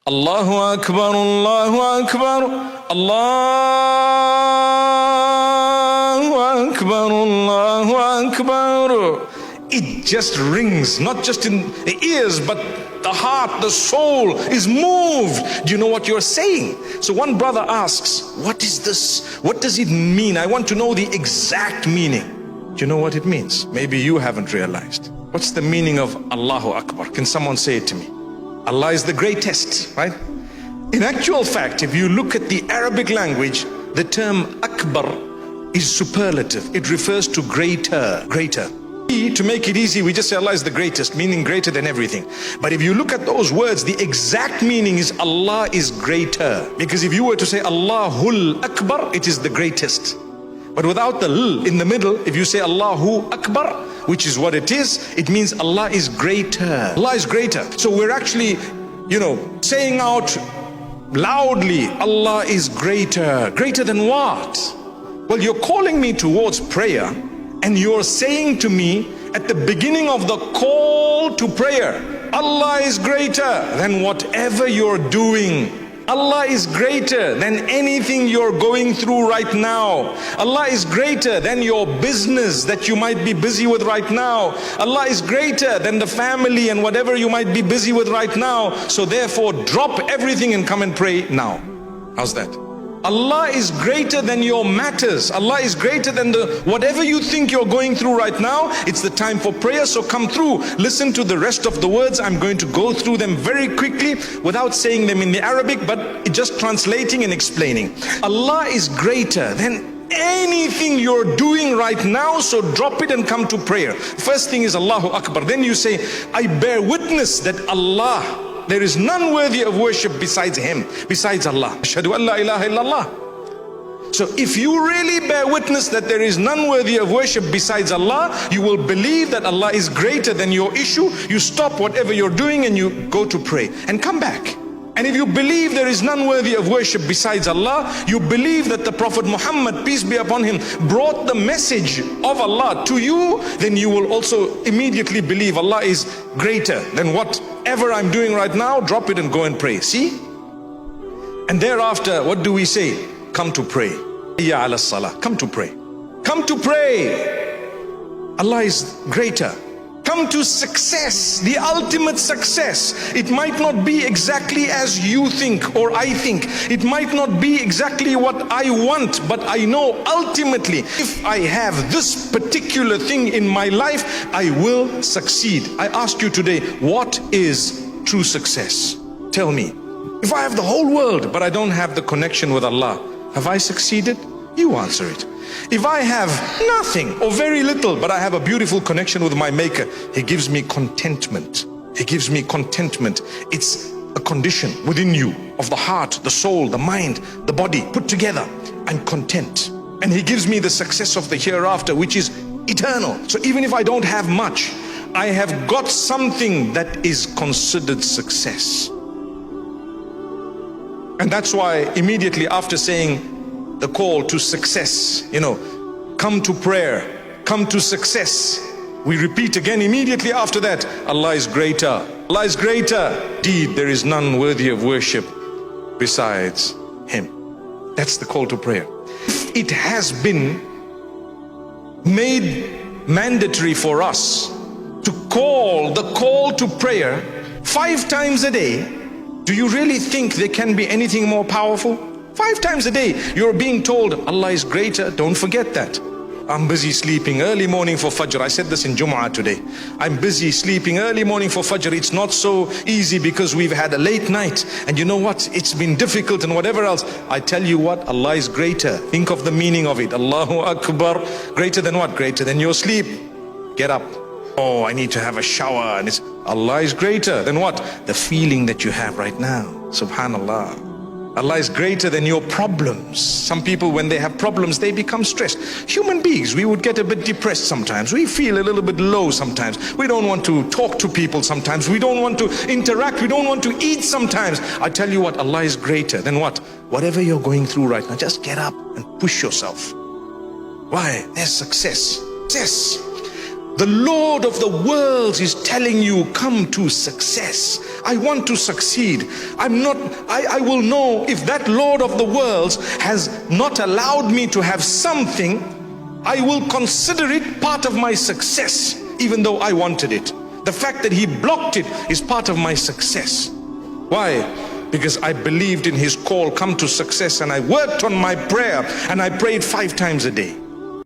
Allahu Akbar, Allahu Akbar, Allahu Akbar, Allahu Akbar. It just rings, not just in the ears, but the heart, the soul is moved. Do you know what you're saying? So one brother asks, what is this? What does it mean? I want to know the exact meaning. Do you know what it means? Maybe you haven't realized. What's the meaning of Allahu Akbar? Can someone say it to me? Allah is the greatest, right? In actual fact, if you look at the Arabic language, the term Akbar is superlative. It refers to greater. To make it easy, we just say Allah is the greatest, meaning greater than everything. But if you look at those words, the exact meaning is Allah is greater. Because if you were to say Allahul Akbar, it is the greatest. But without the l in the middle, if you say Allahu Akbar, which is what it is, it means Allah is greater. Allah is greater. So we're actually, saying out loudly, Allah is greater. Greater than what? Well, you're calling me towards prayer, and you're saying to me at the beginning of the call to prayer, Allah is greater than whatever you're doing. Allah is greater than anything you're going through right now. Allah is greater than your business that you might be busy with right now. Allah is greater than the family and whatever you might be busy with right now. So therefore, drop everything and come and pray now. How's that? Allah is greater than your matters. Allah is greater than whatever you think you're going through right now. It's the time for prayer, so come through. Listen to the rest of the words. I'm going to go through them very quickly without saying them in the Arabic, but just translating and explaining. Allah is greater than anything you're doing right now, so drop it and come to prayer. First thing is Allahu Akbar. Then you say, I bear witness that Allah, there is none worthy of worship besides Him, besides Allah. Ashhadu an la ilaha illallah. So if you really bear witness that there is none worthy of worship besides Allah, you will believe that Allah is greater than your issue. You stop whatever you're doing and you go to pray and come back. And if you believe there is none worthy of worship besides Allah, you believe that the Prophet Muhammad, peace be upon him, brought the message of Allah to you, then you will also immediately believe Allah is greater than whatever I'm doing right now. Drop it and go and pray. See? And thereafter, what do we say? Come to pray. Ya ala salah. Come to pray. Come to pray. Allah is greater. Come to success, the ultimate success. It might not be exactly as you think or I think. It might not be exactly what I want, but I know ultimately if I have this particular thing in my life, I will succeed. I ask you today, what is true success? Tell me. If I have the whole world, but I don't have the connection with Allah, have I succeeded? You answer it. If I have nothing or very little, but I have a beautiful connection with my Maker, He gives me contentment. He gives me contentment. It's a condition within you of the heart, the soul, the mind, the body put together. I'm content. And He gives me the success of the hereafter, which is eternal. So even if I don't have much, I have got something that is considered success. And that's why immediately after saying the call to success, come to prayer, come to success, we repeat again immediately after that, Allah is greater. Allah is greater. Indeed, there is none worthy of worship besides Him. That's the call to prayer. It has been made mandatory for us to call the call to prayer 5 times a day. Do you really think there can be anything more powerful? 5 times a day you're being told Allah is greater. Don't forget that. I'm busy sleeping early morning for Fajr. I said this in Jumu'ah today. I'm busy sleeping early morning for Fajr. It's not so easy because we've had a late night. And you know what? It's been difficult and whatever else. I tell you what, Allah is greater. Think of the meaning of it. Allahu Akbar. Greater than what? Greater than your sleep. Get up. Oh, I need to have a shower. And Allah is greater than what? The feeling that you have right now. Subhanallah. Allah is greater than your problems. Some people, when they have problems, they become stressed. Human beings, we would get a bit depressed sometimes. We feel a little bit low sometimes. We don't want to talk to people sometimes. We don't want to interact. We don't want to eat sometimes. I tell you what, Allah is greater than what? Whatever you're going through right now, just get up and push yourself. Why? There's success. Success. The Lord of the worlds is telling you, come to success. I want to succeed. I will know if that Lord of the worlds has not allowed me to have something, I will consider it part of my success, even though I wanted it. The fact that he blocked it is part of my success. Why? Because I believed in his call, come to success, and I worked on my prayer, and I prayed 5 times a day.